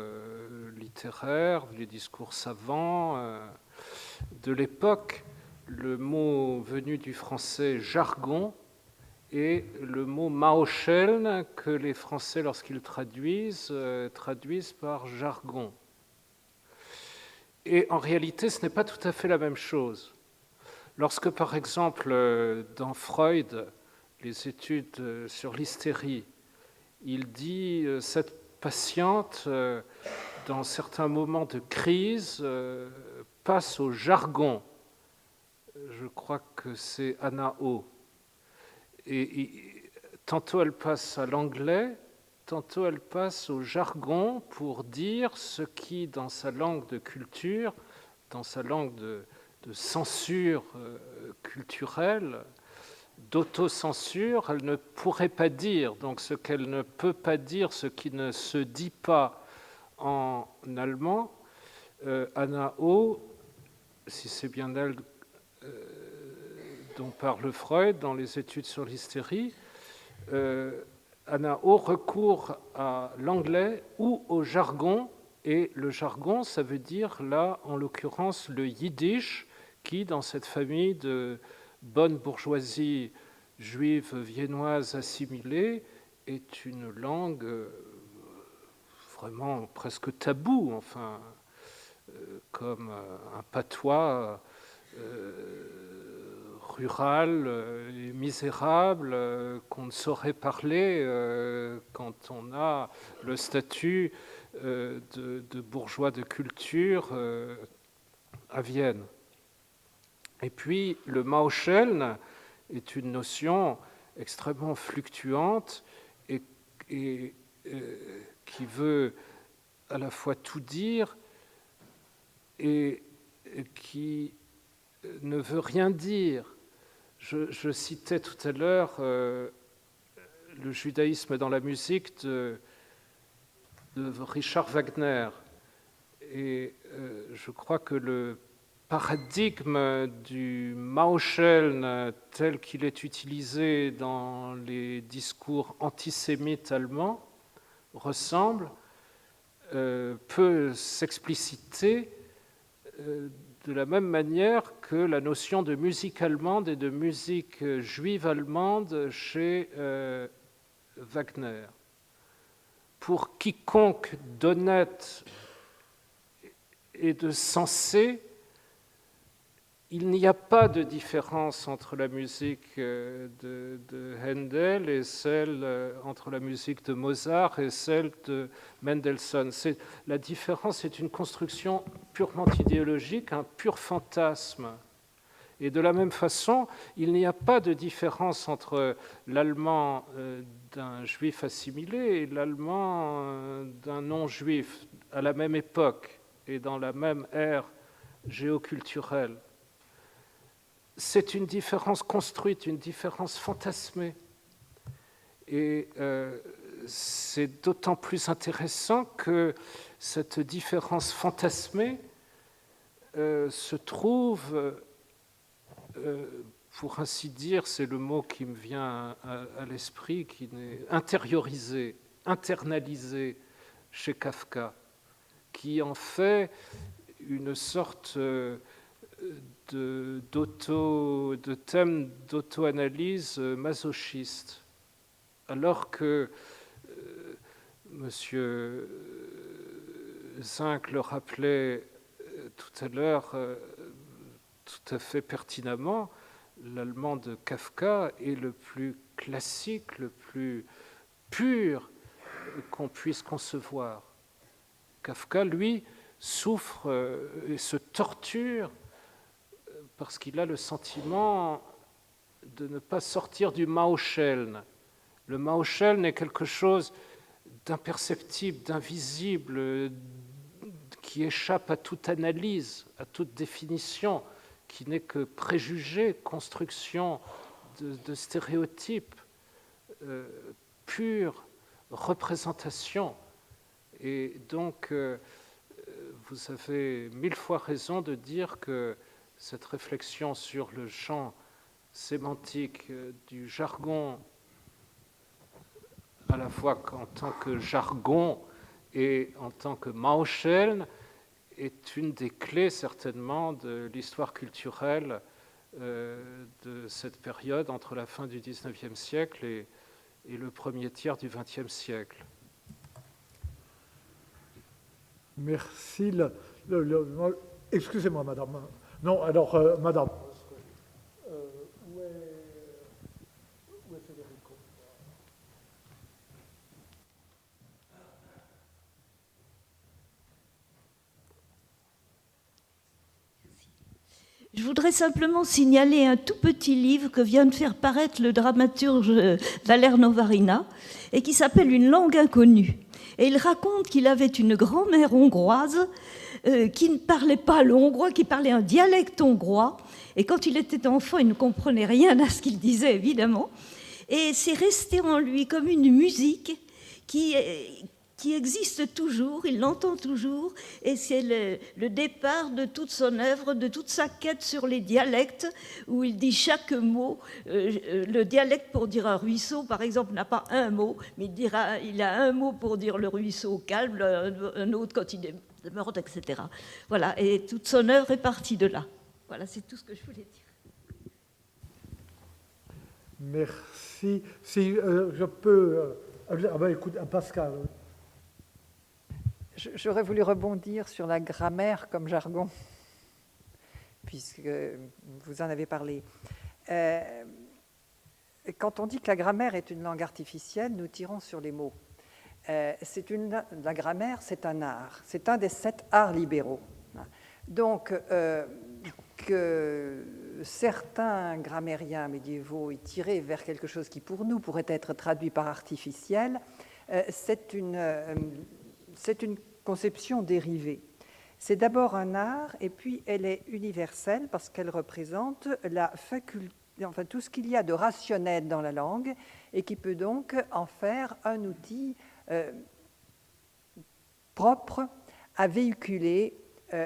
littéraires, les discours savants de l'époque, le mot venu du français jargon et le mot Maoscheln que les Français, lorsqu'ils traduisent par jargon. Et en réalité, ce n'est pas tout à fait la même chose. Lorsque, par exemple, dans Freud, les études sur l'hystérie, il dit cette patiente, dans certains moments de crise, passe au jargon. Je crois que c'est Anna O. Et tantôt elle passe à l'anglais, tantôt elle passe au jargon pour dire ce qui, dans sa langue de culture, dans sa langue de censure culturelle, d'autocensure, elle ne pourrait pas dire. Donc ce qu'elle ne peut pas dire, ce qui ne se dit pas en allemand, Anna O, si c'est bien elle dont parle Freud dans les études sur l'hystérie, Anna O recourt à l'anglais ou au jargon, et le jargon, ça veut dire là, en l'occurrence, le yiddish, qui, dans cette famille de bonne bourgeoisie juive viennoise assimilée, est une langue vraiment presque taboue, enfin, comme un patois rural et misérable qu'on ne saurait parler quand on a le statut de bourgeois de culture à Vienne. Et puis le Maoscheln est une notion extrêmement fluctuante et qui veut à la fois tout dire et qui ne veut rien dire. Je citais tout à l'heure le judaïsme dans la musique de Richard Wagner. Et je crois que le paradigme du Maoscheln tel qu'il est utilisé dans les discours antisémites allemands ressemble, peut s'expliciter de la même manière que la notion de musique allemande et de musique juive allemande chez Wagner. Pour quiconque d'honnête et de sensé, il n'y a pas de différence entre la musique de Handel et celle entre la musique de Mozart et celle de Mendelssohn. La différence est une construction purement idéologique, un pur fantasme. Et de la même façon, il n'y a pas de différence entre l'allemand d'un juif assimilé et l'allemand d'un non-juif à la même époque et dans la même ère géoculturelle. C'est une différence construite, une différence fantasmée. Et c'est d'autant plus intéressant que cette différence fantasmée se trouve, pour ainsi dire, c'est le mot qui me vient à l'esprit, qui est intériorisée, internalisée chez Kafka, qui en fait une sorte de thème d'auto-analyse masochiste, alors que Monsieur Zinc le rappelait tout à l'heure tout à fait pertinemment, l'allemand de Kafka est le plus classique, le plus pur qu'on puisse concevoir. Kafka, lui, souffre et se torture parce qu'il a le sentiment de ne pas sortir du Maoscheln. Le Maoscheln est quelque chose d'imperceptible, d'invisible, qui échappe à toute analyse, à toute définition, qui n'est que préjugé, construction de stéréotypes, pure représentation. Et donc, vous avez 1000 fois raison de dire que cette réflexion sur le champ sémantique du jargon, à la fois en tant que jargon et en tant que Mauscheln, est une des clés certainement de l'histoire culturelle de cette période entre la fin du XIXe siècle et le premier tiers du XXe siècle. Merci. Excusez-moi, madame. Non, alors, madame. Où est Federico? Je voudrais simplement signaler un tout petit livre que vient de faire paraître le dramaturge Valère Novarina et qui s'appelle « Une langue inconnue ». Et il raconte qu'il avait une grand-mère hongroise qui ne parlait pas le hongrois, qui parlait un dialecte hongrois. Et quand il était enfant, il ne comprenait rien à ce qu'il disait, évidemment. Et c'est resté en lui comme une musique qui existe toujours, il l'entend toujours, et c'est le départ de toute son œuvre, de toute sa quête sur les dialectes, où il dit chaque mot. Le dialecte pour dire un ruisseau, par exemple, n'a pas un mot, mais il a un mot pour dire le ruisseau calme, un autre quand il est mort, etc. Voilà, et toute son œuvre est partie de là. Voilà, c'est tout ce que je voulais dire. Merci. Si je peux... écoute, Pascal... J'aurais voulu rebondir sur la grammaire comme jargon, puisque vous en avez parlé. Quand on dit que la grammaire est une langue artificielle, nous tirons sur les mots. La grammaire, c'est un art. C'est un des 7 arts libéraux. Donc, que certains grammairiens médiévaux aient tiré vers quelque chose qui, pour nous, pourrait être traduit par artificiel, c'est une conception dérivée. C'est d'abord un art, et puis elle est universelle parce qu'elle représente la faculté, enfin tout ce qu'il y a de rationnel dans la langue, et qui peut donc en faire un outil propre à véhiculer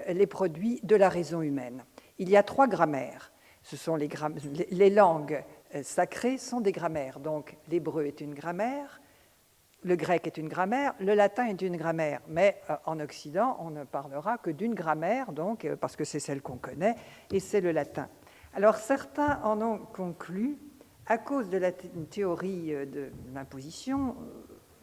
les produits de la raison humaine. Il y a 3 grammaires. Ce sont les langues sacrées sont des grammaires. Donc l'hébreu est une grammaire, le grec est une grammaire, le latin est une grammaire. Mais en Occident, on ne parlera que d'une grammaire, donc, parce que c'est celle qu'on connaît, et c'est le latin. Alors certains en ont conclu, à cause de la théorie de l'imposition,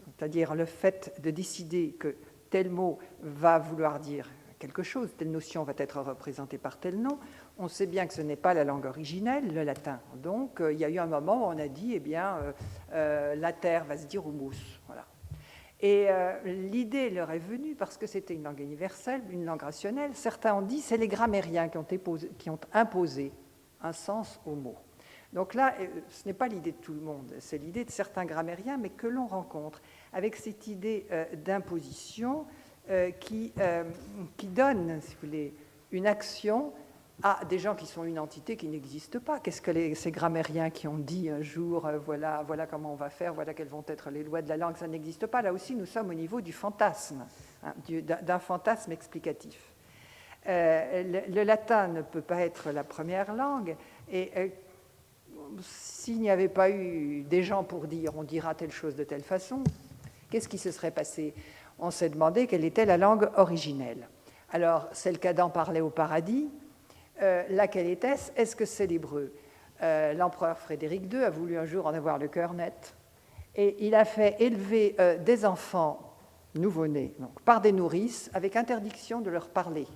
c'est-à-dire le fait de décider que tel mot va vouloir dire quelque chose, telle notion va être représentée par tel nom, on sait bien que ce n'est pas la langue originelle, le latin. Donc, il y a eu un moment où on a dit, eh bien, la terre va se dire humus. Voilà. Et l'idée leur est venue parce que c'était une langue universelle, une langue rationnelle. Certains ont dit, c'est les grammairiens qui ont imposé un sens au mot. Donc là, ce n'est pas l'idée de tout le monde, c'est l'idée de certains grammairiens, mais que l'on rencontre avec cette idée d'imposition qui donne, si vous voulez, une action à des gens qui sont une entité qui n'existe pas. Qu'est-ce que ces grammairiens qui ont dit un jour, voilà comment on va faire, voilà quelles vont être les lois de la langue, ça n'existe pas. Là aussi, nous sommes au niveau du fantasme, hein, d'un fantasme explicatif. Le latin ne peut pas être la première langue, et s'il n'y avait pas eu des gens pour dire on dira telle chose de telle façon, qu'est-ce qui se serait passé? On s'est demandé quelle était la langue originelle. Alors, c'est qu'Adam parlait au paradis. Laquelle était-ce? Est-ce que c'est l'hébreu? L'empereur Frédéric II a voulu un jour en avoir le cœur net, et il a fait élever des enfants nouveau-nés par des nourrices avec interdiction de leur parler,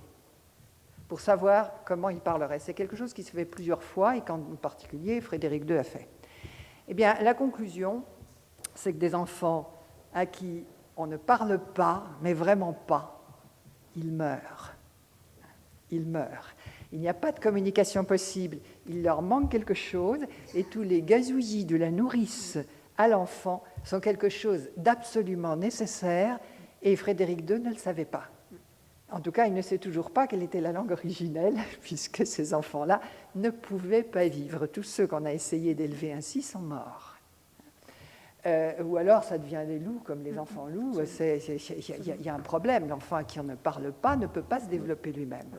pour savoir comment ils parleraient. C'est quelque chose qui se fait plusieurs fois, et qu'en particulier Frédéric II a fait. Eh bien, la conclusion, c'est que des enfants à qui on ne parle pas, mais vraiment pas, ils meurent. Ils meurent. Il n'y a pas de communication possible. Il leur manque quelque chose, et tous les gazouillis de la nourrice à l'enfant sont quelque chose d'absolument nécessaire, et Frédéric II ne le savait pas. En tout cas, il ne sait toujours pas quelle était la langue originelle, puisque ces enfants-là ne pouvaient pas vivre. Tous ceux qu'on a essayé d'élever ainsi sont morts. Ou alors ça devient des loups, comme les enfants loups. Il y a un problème. L'enfant à qui on ne parle pas ne peut pas se développer lui-même.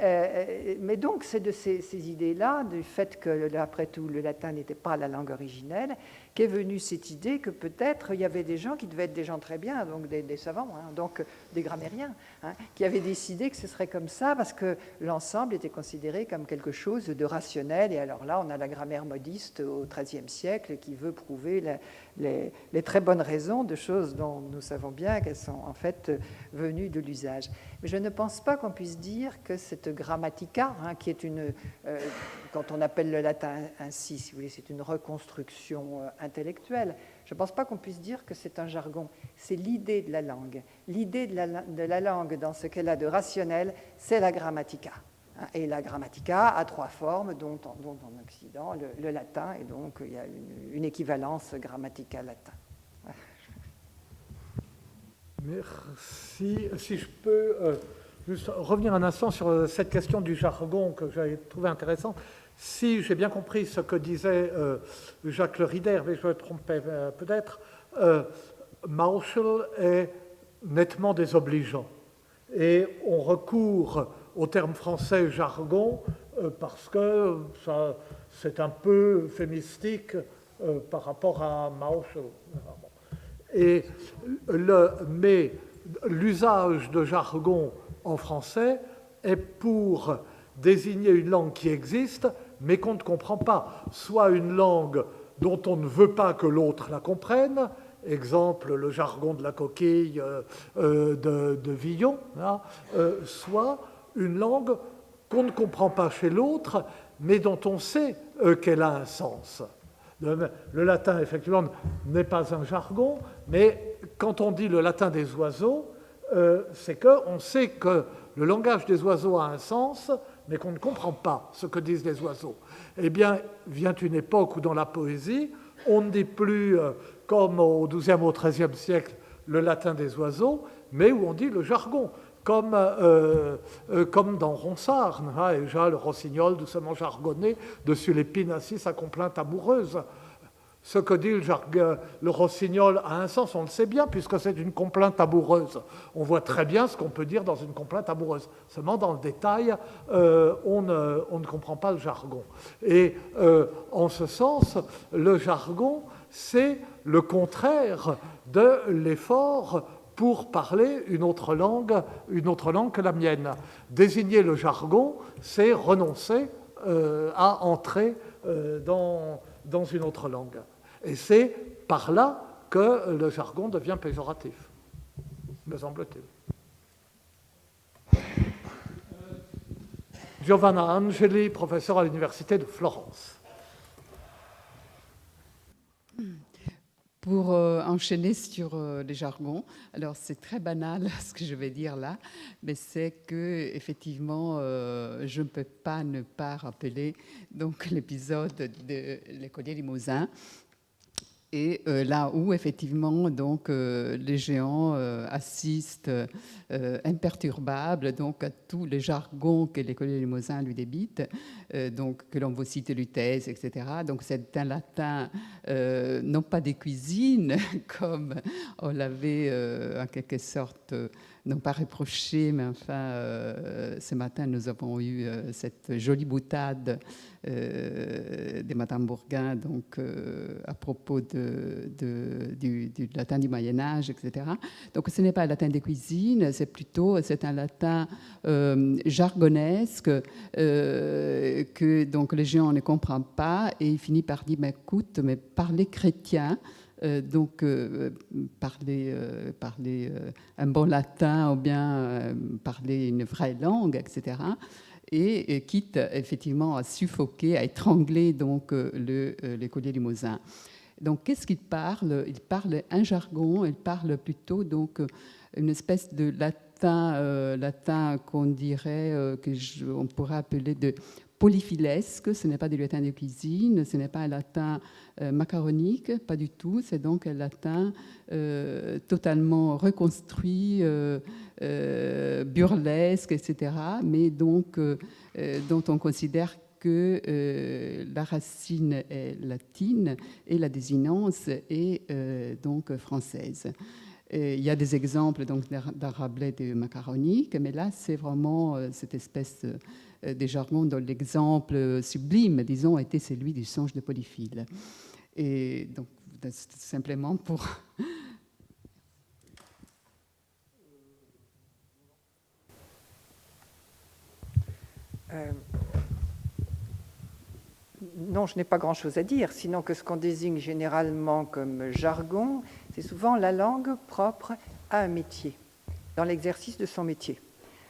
Mais donc, c'est de ces idées-là, du fait que, après tout, le latin n'était pas la langue originelle, qu'est venue cette idée que peut-être il y avait des gens qui devaient être des gens très bien, donc des savants, hein, donc des grammairiens, hein, qui avaient décidé que ce serait comme ça parce que l'ensemble était considéré comme quelque chose de rationnel. Et alors là, on a la grammaire modiste au XIIIe siècle qui veut prouver les très bonnes raisons de choses dont nous savons bien qu'elles sont en fait venues de l'usage. Mais je ne pense pas qu'on puisse dire que cette grammatica, hein, qui est une, quand on appelle le latin ainsi, si vous voulez, c'est une reconstruction intellectuelle. Je ne pense pas qu'on puisse dire que c'est un jargon. C'est l'idée de la langue. L'idée de la langue dans ce qu'elle a de rationnel, c'est la grammatica. Et la grammatica a trois formes, dont en Occident, le latin, et donc il y a une équivalence grammatica-latin. Merci. Si je peux juste revenir un instant sur cette question du jargon que j'avais trouvé intéressante. Si j'ai bien compris ce que disait Jacques Le Rider, mais je me trompais peut-être, Marshall est nettement désobligeant. Et on recourt au terme français jargon parce que c'est un peu féministique par rapport à Marshall. Mais l'usage de jargon en français est pour désigner une langue qui existe, mais qu'on ne comprend pas. Soit une langue dont on ne veut pas que l'autre la comprenne, exemple le jargon de la coquille de Villon, hein, soit une langue qu'on ne comprend pas chez l'autre, mais dont on sait qu'elle a un sens. Le latin, effectivement, n'est pas un jargon, mais quand on dit le latin des oiseaux, c'est qu'on sait que le langage des oiseaux a un sens, mais qu'on ne comprend pas ce que disent les oiseaux. Eh bien, vient une époque où, dans la poésie, on ne dit plus, comme au XIIe ou au XIIIe siècle, le latin des oiseaux, mais où on dit le jargon. Comme dans Ronsard, hein, et déjà le rossignol doucement jargonné, dessus l'épine assis sa complainte amoureuse. Ce que dit le rossignol a un sens, on le sait bien, puisque c'est une complainte amoureuse. On voit très bien ce qu'on peut dire dans une complainte amoureuse. Seulement, dans le détail, on ne comprend pas le jargon. Et en ce sens, le jargon, c'est le contraire de l'effort pour parler une autre langue que la mienne. Désigner le jargon, c'est renoncer à entrer dans une autre langue. Et c'est par là que le jargon devient péjoratif, me semble-t-il. Giovanna Angeli, professeure à l'Université de Florence. Pour enchaîner sur les jargons, alors c'est très banal ce que je vais dire là, mais c'est que effectivement, je ne peux pas ne pas rappeler donc l'épisode de l'écolier Limousin. Et là où, effectivement, donc, les géants assistent imperturbables donc, à tous les jargons que l'écolier Limousin lui débite, donc, que l'on vous cite Lutèce, etc. Donc, c'est un latin, non pas des cuisines, comme on l'avait en quelque sorte, non pas reproché, mais enfin, ce matin, nous avons eu cette jolie boutade de Madame Bourgain, donc, à propos du latin du Moyen-Âge, etc. Donc, ce n'est pas un latin des cuisines, c'est un latin jargonesque que donc, les gens ne comprennent pas, et il finit par dire, mais écoute, mais parler chrétien, donc parler un bon latin ou bien parler une vraie langue, etc., et quitte effectivement à suffoquer, à étrangler donc l'écolier Limousin. Donc, qu'est-ce qu'il parle ? Il parle un jargon, il parle plutôt donc une espèce de latin qu'on dirait, on pourrait appeler de polyphilesque. Ce n'est pas du latin de cuisine, ce n'est pas un latin macaronique, pas du tout. C'est donc un latin totalement reconstruit, burlesque, etc., mais donc dont on considère que la racine est latine et la désinence est donc française. Et il y a des exemples donc d'arabe et de macaronique, mais là, c'est vraiment cette espèce de jargon dont l'exemple sublime, disons, était celui du songe de Polyphile. Et donc, simplement pour... Non, je n'ai pas grand-chose à dire, sinon que ce qu'on désigne généralement comme jargon, c'est souvent la langue propre à un métier, dans l'exercice de son métier,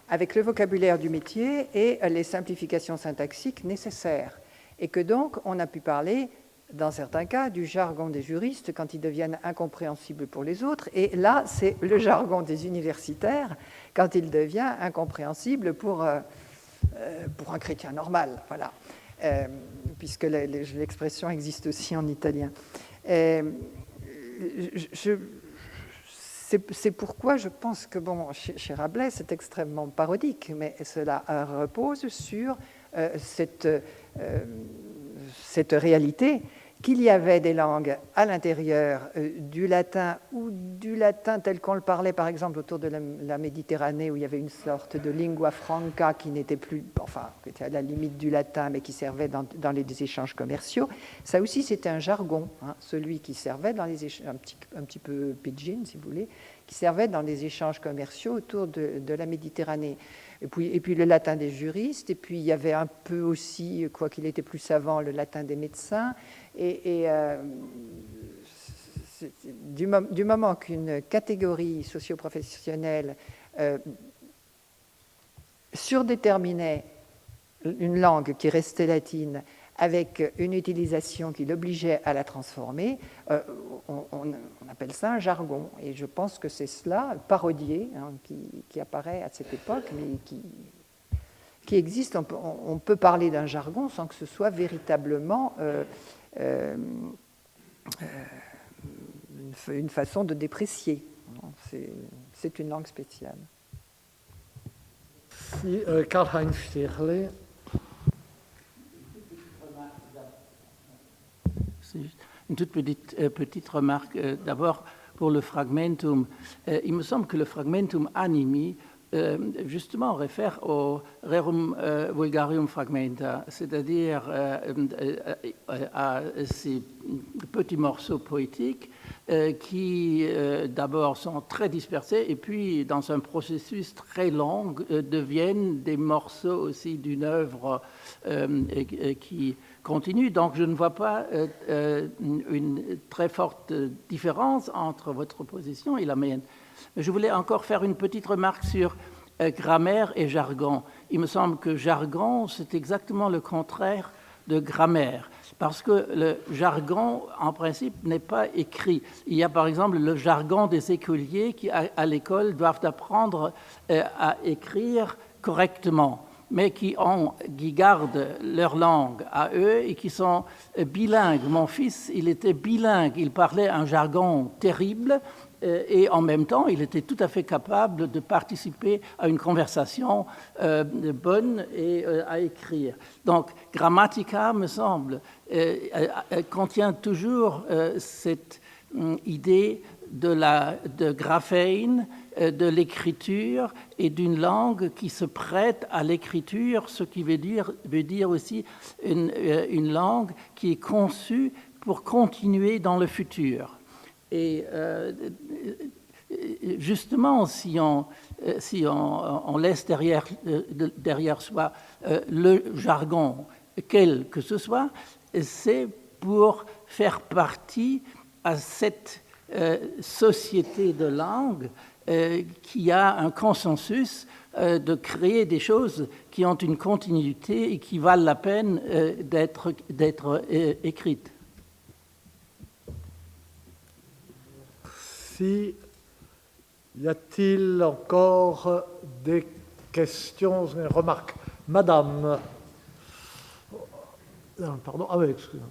avec le vocabulaire du métier et les simplifications syntaxiques nécessaires. Et que donc, on a pu parler, dans certains cas, du jargon des juristes quand ils deviennent incompréhensibles pour les autres. Et là, c'est le jargon des universitaires quand il devient incompréhensible pour un chrétien normal. Voilà. Puisque l'expression existe aussi en italien. C'est pourquoi je pense que chez Rabelais, c'est extrêmement parodique, mais cela repose sur cette réalité qu'il y avait des langues à l'intérieur du latin ou du latin tel qu'on le parlait par exemple autour de la Méditerranée, où il y avait une sorte de lingua franca qui n'était plus, qui était à la limite du latin mais qui servait dans les échanges commerciaux. Ça aussi c'était un jargon, celui qui servait dans les échanges, un petit peu pidgin si vous voulez, qui servait dans les échanges commerciaux autour de la Méditerranée. Et puis le latin des juristes, et puis il y avait un peu aussi, quoiqu'il était plus savant, le latin des médecins. Et du moment qu'une catégorie socio-professionnelle surdéterminait une langue qui restait latine avec une utilisation qui l'obligeait à la transformer, on appelle ça un jargon. Et je pense que c'est cela, parodié, qui apparaît à cette époque, mais qui existe. On peut parler d'un jargon sans que ce soit véritablement une façon de déprécier. C'est une langue spéciale. Si, Karl-Heinz Stierle. Une toute petite remarque. D'abord, pour le fragmentum, il me semble que le fragmentum animi, justement, réfère au rerum vulgarium fragmenta, c'est-à-dire à ces petits morceaux poétiques qui, d'abord, sont très dispersés et puis, dans un processus très long, deviennent des morceaux aussi d'une œuvre qui continue. Donc, je ne vois pas une très forte différence entre votre position et la mienne. Mais je voulais encore faire une petite remarque sur grammaire et jargon. Il me semble que jargon, c'est exactement le contraire de grammaire, parce que le jargon, en principe, n'est pas écrit. Il y a par exemple le jargon des écoliers qui, à l'école, doivent apprendre à écrire correctement, mais qui gardent leur langue à eux et qui sont bilingues. Mon fils, il était bilingue, il parlait un jargon terrible et en même temps, il était tout à fait capable de participer à une conversation bonne et à écrire. Donc, Grammatica, me semble, contient toujours cette idée de graphein, de l'écriture et d'une langue qui se prête à l'écriture, ce qui veut dire aussi une langue qui est conçue pour continuer dans le futur. Et justement, si on laisse derrière soi le jargon, quel que ce soit, c'est pour faire partie à cette société de langue qui a un consensus de créer des choses qui ont une continuité et qui valent la peine d'être écrites. Y a-t-il encore des questions, des remarques? Madame. Pardon. Ah oui, excusez-moi.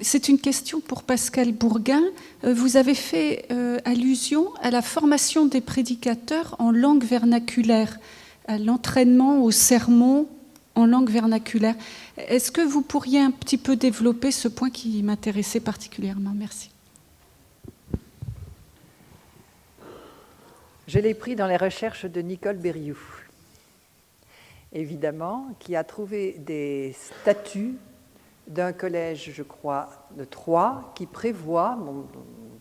C'est une question pour Pascal Bourgain. Vous avez fait allusion à la formation des prédicateurs en langue vernaculaire, à l'entraînement au sermon en langue vernaculaire. Est-ce que vous pourriez un petit peu développer ce point qui m'intéressait particulièrement? Merci. Je l'ai pris dans les recherches de Nicole Berrioux, évidemment, qui a trouvé des statuts d'un collège, je crois, de Troyes, qui prévoit, bon,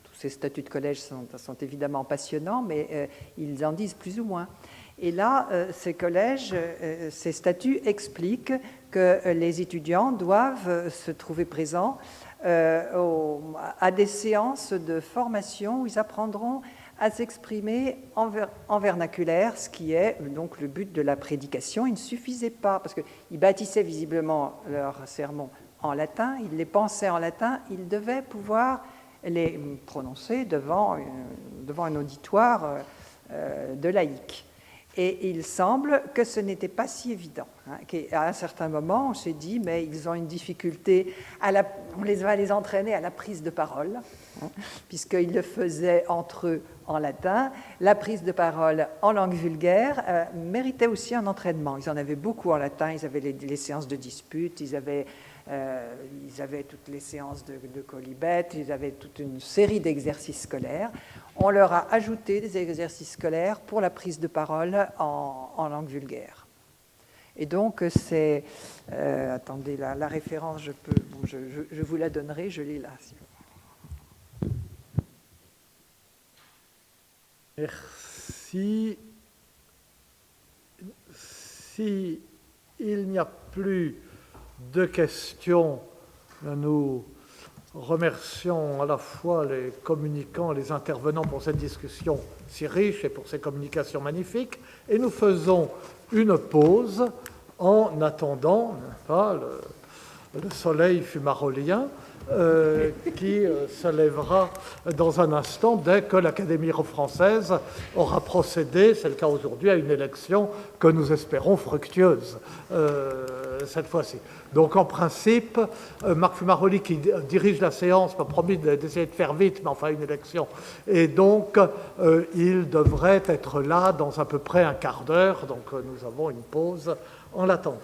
tous ces statuts de collège sont évidemment passionnants, mais ils en disent plus ou moins. Et là, ces collèges, ces statuts expliquent que les étudiants doivent se trouver présents à des séances de formation où ils apprendront à s'exprimer en vernaculaire, ce qui est donc le but de la prédication. Il ne suffisait pas, parce qu'ils bâtissaient visiblement leurs sermons en latin, ils les pensaient en latin, ils devaient pouvoir les prononcer devant un auditoire de laïcs. Et il semble que ce n'était pas si évident. À un certain moment, on s'est dit, mais ils ont une difficulté, on va les entraîner à la prise de parole, puisqu'ils le faisaient entre eux en latin. La prise de parole en langue vulgaire méritait aussi un entraînement. Ils en avaient beaucoup en latin, ils avaient les séances de dispute, ils avaient toutes les séances de colibet, ils avaient toute une série d'exercices scolaires. On leur a ajouté des exercices scolaires pour la prise de parole en langue vulgaire. Et donc, c'est... attendez, la référence, je vous la donnerai, je l'ai là. Merci. Si il n'y a plus de questions, nous remercions à la fois les communicants, les intervenants pour cette discussion si riche et pour ces communications magnifiques, et nous faisons une pause en attendant le soleil fumarolien qui se lèvera dans un instant dès que l'Académie française aura procédé, c'est le cas aujourd'hui, à une élection que nous espérons fructueuse cette fois-ci. Donc en principe, Marc Fumaroli, qui dirige la séance, m'a promis d'essayer de faire vite, mais enfin une élection, et donc il devrait être là dans à peu près un quart d'heure, donc nous avons une pause en l'attendant.